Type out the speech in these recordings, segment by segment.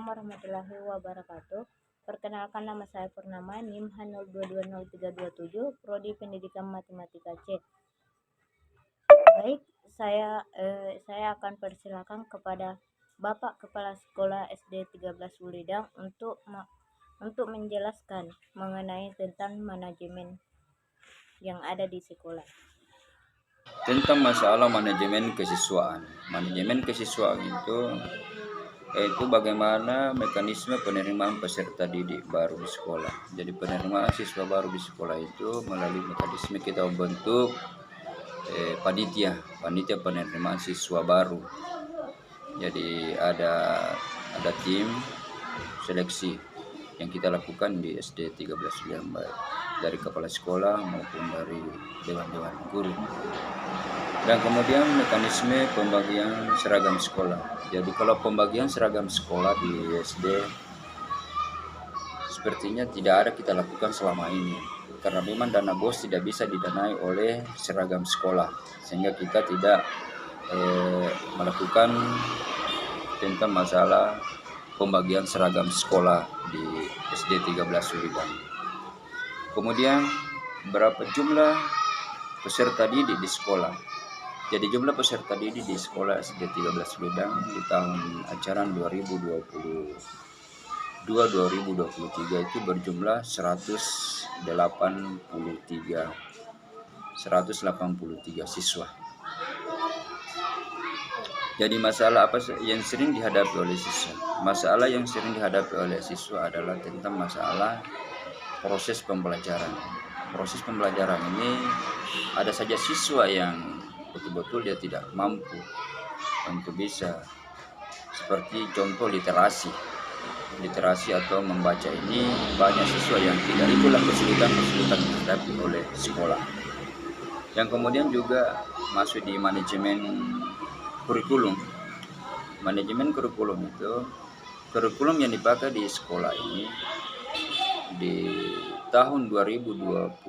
warahmatullahi wabarakatuh. Perkenalkan, nama saya Purnama, NIM H022037, Prodi Pendidikan Matematika C. Baik, saya akan persilakan kepada Bapak Kepala Sekolah SD 13 Wulidang untuk menjelaskan mengenai tentang manajemen yang ada di sekolah. Tentang masalah manajemen kesiswaan. Manajemen kesiswaan itu bagaimana mekanisme penerimaan peserta didik baru di sekolah. Jadi penerimaan siswa baru di sekolah itu melalui mekanisme kita membentuk panitia penerimaan siswa baru. Jadi ada tim seleksi yang kita lakukan di SD 13 Liambai, dari kepala sekolah maupun dari dewan-dewan guru. Dan kemudian mekanisme pembagian seragam sekolah. Jadi kalau pembagian seragam sekolah di SD sepertinya tidak ada kita lakukan selama ini, karena memang dana BOS tidak bisa didanai oleh seragam sekolah, sehingga kita tidak melakukan tentang masalah pembagian seragam sekolah di SD 13 Wulidang. Kemudian berapa jumlah peserta didik di sekolah? Jadi jumlah peserta didik di sekolah SD 13 Wulidang di tahun ajaran 2022-2023 itu berjumlah 183 siswa. Jadi masalah apa yang sering dihadapi oleh siswa? Masalah yang sering dihadapi oleh siswa adalah tentang masalah proses pembelajaran. Proses pembelajaran ini ada saja siswa yang betul-betul dia tidak mampu untuk bisa, seperti contoh literasi atau membaca ini banyak siswa yang tidak, itulah kesulitan yang dihadapi oleh sekolah. Yang kemudian juga masuk di manajemen kurikulum. Manajemen kurikulum itu kurikulum yang dipakai di sekolah ini di tahun 2022,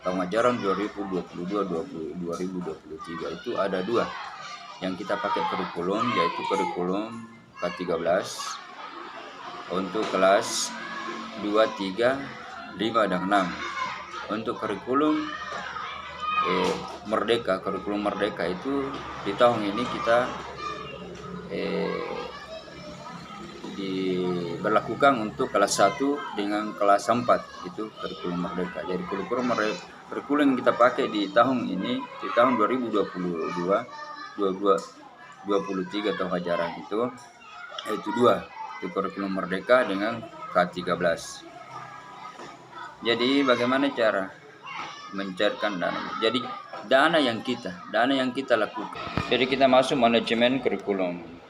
tahun ajaran 2022-2023 itu ada 2 yang kita pakai kurikulum, yaitu kurikulum K13 untuk kelas 2, 3, 5, dan 6. Untuk kurikulum kurikulum Merdeka itu di tahun ini kita diberlakukan untuk kelas 1 dengan kelas 4, itu kurikulum Merdeka. Jadi kurikulum yang kita pakai di tahun ini, di tahun 2022-2023 tahun ajaran itu 2, itu kurikulum Merdeka dengan K13. Jadi bagaimana cara mencairkan dana? Jadi dana yang kita lakukan. Jadi kita masuk manajemen kurikulum.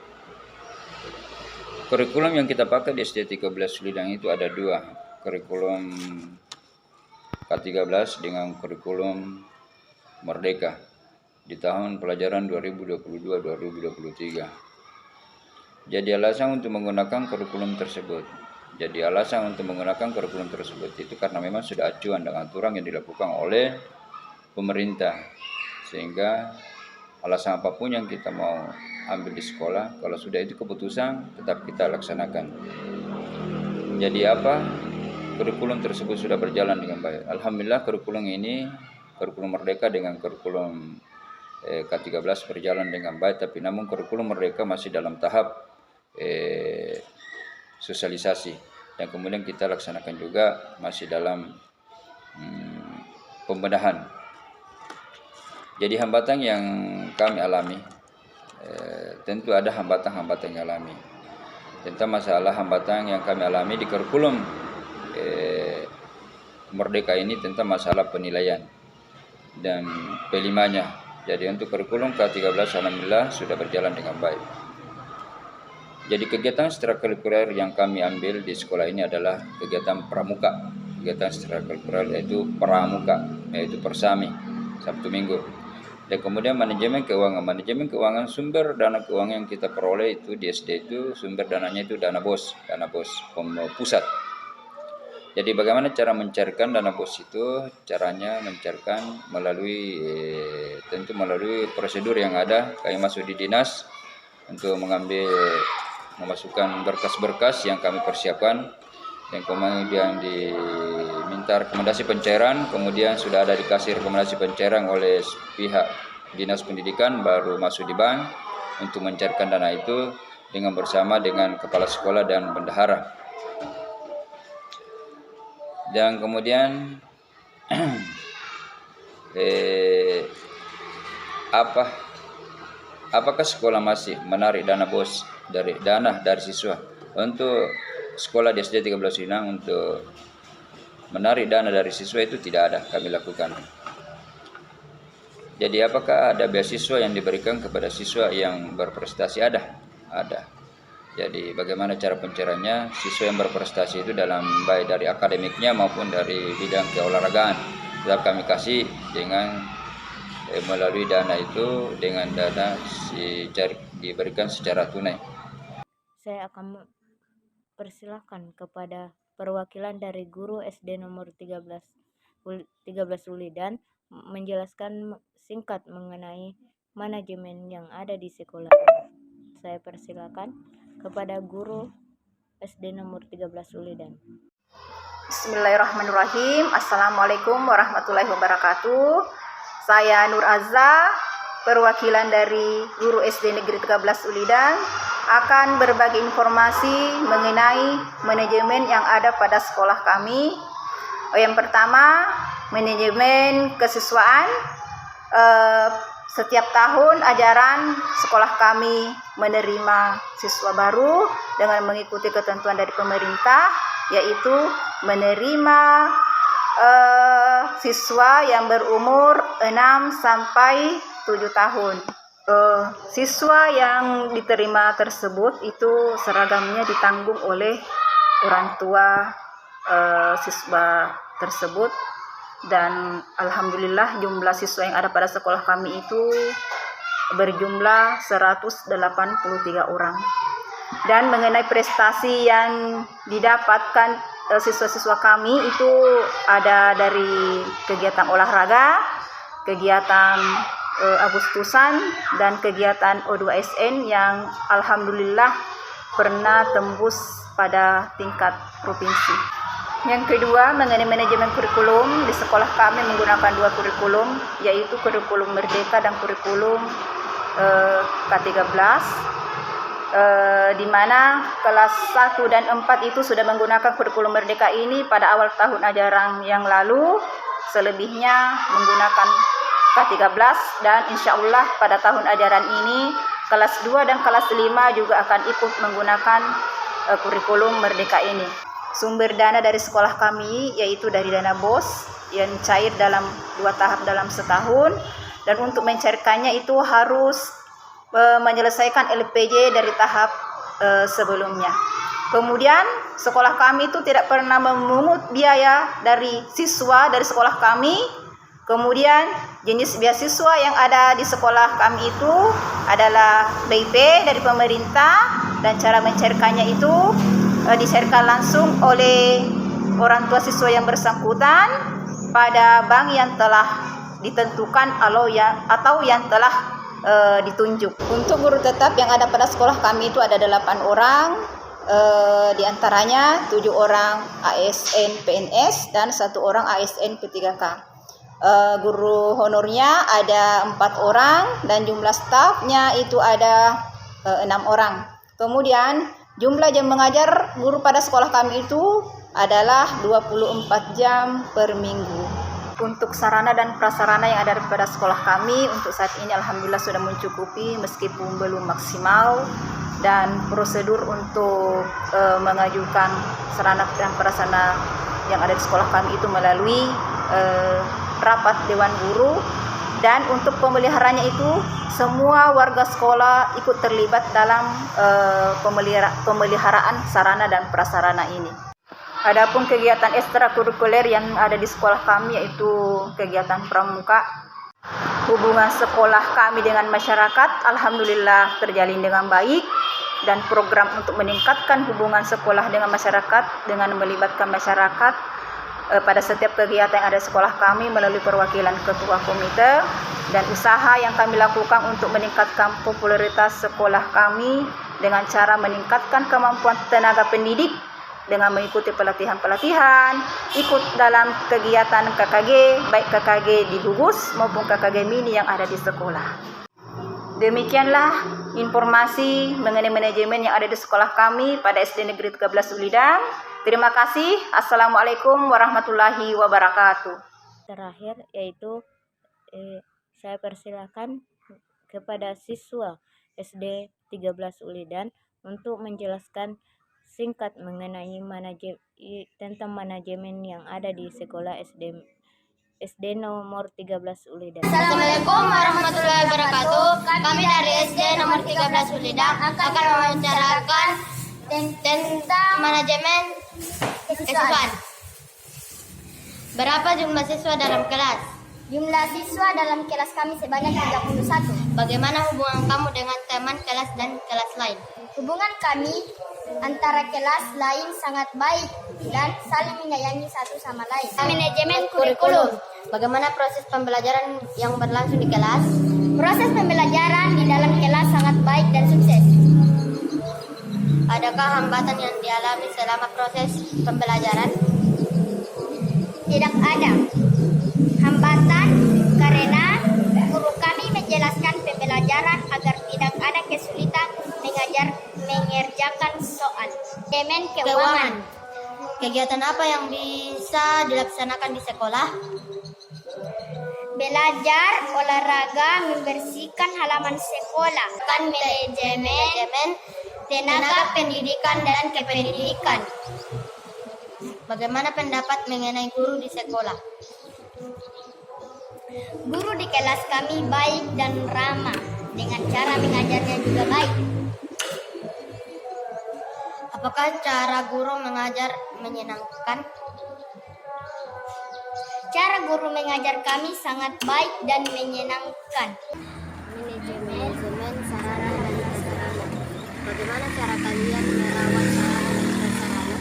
Kurikulum yang kita pakai di SD 13 Wulidang itu ada 2, kurikulum K13 dengan kurikulum Merdeka di tahun pelajaran 2022-2023. Jadi alasan untuk menggunakan kurikulum tersebut. Itu karena memang sudah acuan dan aturan yang dilakukan oleh pemerintah, sehingga alasan apapun yang kita mau ambil di sekolah, kalau sudah itu keputusan tetap kita laksanakan. Jadi kurikulum tersebut sudah berjalan dengan baik. Alhamdulillah kurikulum Merdeka dengan kurikulum K13 berjalan dengan baik, tapi namun kurikulum Merdeka masih dalam tahap sosialisasi, dan kemudian kita laksanakan juga masih dalam pembenahan. Jadi hambatan yang kami alami, tentu ada hambatan yang alami. Tentang masalah hambatan yang kami alami di kurikulum Merdeka ini tentang masalah penilaian dan P5-nya. Jadi untuk kurikulum K13 alhamdulillah sudah berjalan dengan baik. Jadi kegiatan ekstrakurikuler yang kami ambil di sekolah ini adalah kegiatan pramuka. Kegiatan ekstrakurikuler yaitu pramuka, yaitu persami, Sabtu Minggu. Dan kemudian manajemen keuangan, sumber dana keuangan yang kita peroleh itu di SD itu sumber dananya itu dana BOS pusat. Jadi bagaimana cara mencairkan dana BOS itu? Caranya mencairkan melalui prosedur yang ada. Kami masuk di dinas untuk mengambil memasukkan berkas-berkas yang kami persiapkan, dan kemudian diminta rekomendasi pencairan, kemudian sudah ada dikasih rekomendasi pencairan oleh pihak Dinas Pendidikan, baru masuk di bank untuk mencairkan dana itu dengan bersama dengan kepala sekolah dan bendahara. Dan kemudian apakah sekolah masih menarik dana BOS dari siswa? Untuk sekolah di SD 13 Uledang untuk menarik dana dari siswa itu tidak ada kami lakukan. Jadi apakah ada beasiswa yang diberikan kepada siswa yang berprestasi? Ada. Jadi bagaimana cara pencairannya? Siswa yang berprestasi itu dalam baik dari akademiknya maupun dari bidang keolahragaan tetap kami kasih dengan melalui dana itu, dengan dana diberikan secara tunai. Saya akan persilahkan kepada perwakilan dari guru SD nomor 13 Uledang menjelaskan singkat mengenai manajemen yang ada di sekolah. Saya persilakan kepada guru SD nomor 13 Uledang. Bismillahirrahmanirrahim. Assalamualaikum warahmatullahi wabarakatuh. Saya Nur Azza, perwakilan dari guru SD Negeri 13 Uledang, akan berbagi informasi mengenai manajemen yang ada pada sekolah kami. Yang pertama, manajemen kesiswaan. Setiap tahun ajaran sekolah kami menerima siswa baru dengan mengikuti ketentuan dari pemerintah, yaitu menerima siswa yang berumur 6 sampai 7 tahun. Siswa yang diterima tersebut itu seragamnya ditanggung oleh orang tua siswa tersebut, dan alhamdulillah jumlah siswa yang ada pada sekolah kami itu berjumlah 183 orang. Dan mengenai prestasi yang didapatkan siswa-siswa kami itu ada dari kegiatan olahraga, kegiatan Agustusan, dan kegiatan O2SN yang alhamdulillah pernah tembus pada tingkat provinsi. Yang kedua, mengenai manajemen kurikulum, di sekolah kami menggunakan 2 kurikulum, yaitu kurikulum Merdeka dan kurikulum K13, di mana kelas 1 dan 4 itu sudah menggunakan kurikulum Merdeka ini pada awal tahun ajaran yang lalu, selebihnya menggunakan K13, dan insya Allah pada tahun ajaran ini kelas 2 dan kelas 5 juga akan ikut menggunakan kurikulum Merdeka ini. Sumber dana dari sekolah kami yaitu dari dana BOS yang cair dalam 2 tahap dalam setahun, dan untuk mencairkannya itu harus menyelesaikan LPJ dari tahap sebelumnya. Kemudian sekolah kami itu tidak pernah memungut biaya dari siswa dari sekolah kami. Kemudian jenis beasiswa yang ada di sekolah kami itu adalah BIP dari pemerintah, dan cara mencairkannya itu dicairkan langsung oleh orang tua siswa yang bersangkutan pada bank yang telah ditentukan atau yang telah ditunjuk. Untuk guru tetap yang ada pada sekolah kami itu ada 8 orang, di antaranya 7 orang ASN PNS dan 1 orang ASN P3K. Guru honornya ada 4 orang dan jumlah stafnya itu ada 6 orang. Kemudian jumlah jam mengajar guru pada sekolah kami itu adalah 24 jam per minggu. Untuk sarana dan prasarana yang ada pada sekolah kami untuk saat ini alhamdulillah sudah mencukupi meskipun belum maksimal, dan prosedur untuk mengajukan sarana dan prasarana yang ada di sekolah kami itu melalui rapat dewan guru, dan untuk pemeliharanya itu semua warga sekolah ikut terlibat dalam pemeliharaan sarana dan prasarana ini. Adapun kegiatan ekstrakurikuler yang ada di sekolah kami yaitu kegiatan pramuka. Hubungan sekolah kami dengan masyarakat alhamdulillah terjalin dengan baik, dan program untuk meningkatkan hubungan sekolah dengan masyarakat dengan melibatkan masyarakat pada setiap kegiatan yang ada di sekolah kami melalui perwakilan ketua komite, dan usaha yang kami lakukan untuk meningkatkan popularitas sekolah kami dengan cara meningkatkan kemampuan tenaga pendidik dengan mengikuti pelatihan-pelatihan, ikut dalam kegiatan KKG, baik KKG di gugus maupun KKG mini yang ada di sekolah. Demikianlah informasi mengenai manajemen yang ada di sekolah kami pada SD Negeri 13 Ulidang. Terima kasih. Assalamualaikum warahmatullahi wabarakatuh. Terakhir yaitu saya persilakan kepada siswa SD 13 Ulidan untuk menjelaskan singkat mengenai tentang manajemen yang ada di sekolah SD nomor 13 Ulidan. Assalamualaikum warahmatullahi wabarakatuh. Kami dari SD nomor 13 Ulidang akan membicarakan tentang manajemen kesiswaan. Berapa jumlah siswa dalam kelas? Jumlah siswa dalam kelas kami sebanyak 31. Bagaimana hubungan kamu dengan teman kelas dan kelas lain? Hubungan kami antara kelas lain sangat baik dan saling menyayangi satu sama lain. Manajemen kurikulum. Bagaimana proses pembelajaran yang berlangsung di kelas? Proses pembelajaran di dalam kelas sangat baik dan sukses. Adakah hambatan yang dialami selama proses pembelajaran? Tidak ada hambatan karena guru kami menjelaskan pembelajaran agar tidak ada kesulitan mengerjakan soal. Manajemen keuangan. Kegiatan apa yang bisa dilaksanakan di sekolah? Belajar, olahraga, membersihkan halaman sekolah. Manajemen tenaga pendidikan dan kependidikan. Bagaimana pendapat mengenai guru di sekolah? Guru di kelas kami baik dan ramah, dengan cara mengajarnya juga baik. Apakah cara guru mengajar menyenangkan? Cara guru mengajar kami sangat baik dan menyenangkan. Manajemen sarana dan prasarana. Bagaimana cara kalian merawat sarana dan prasarana?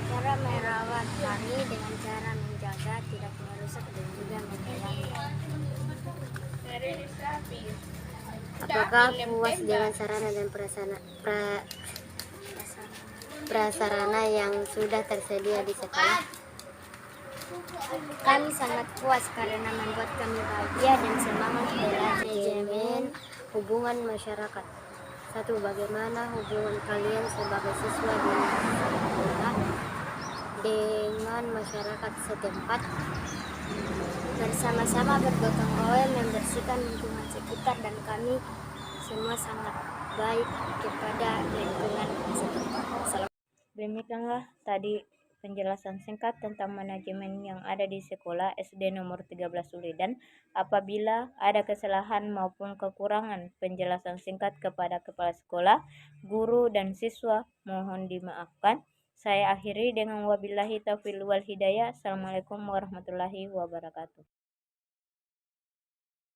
Cara merawat kami dengan cara menjaga tidak merusak dan juga menghilangkan. Apakah puas dengan sarana dan prasarana yang sudah tersedia di sekolah? Kami sangat puas karena membuat kami bahagia dan semangat belajar. Manajemen hubungan masyarakat. 1. Bagaimana hubungan kalian sebagai siswa di sekolah dengan masyarakat setempat? Bersama-sama bergotong royong membersihkan lingkungan sekitar dan kami semua sangat baik kepada lingkungan setempat. Demikianlah tadi penjelasan singkat tentang manajemen yang ada di sekolah SD nomor 13 Ulidan. Apabila ada kesalahan maupun kekurangan penjelasan singkat kepada kepala sekolah, guru, dan siswa, mohon dimaafkan. Saya akhiri dengan wabillahi taufiq wal hidayah. Assalamualaikum warahmatullahi wabarakatuh.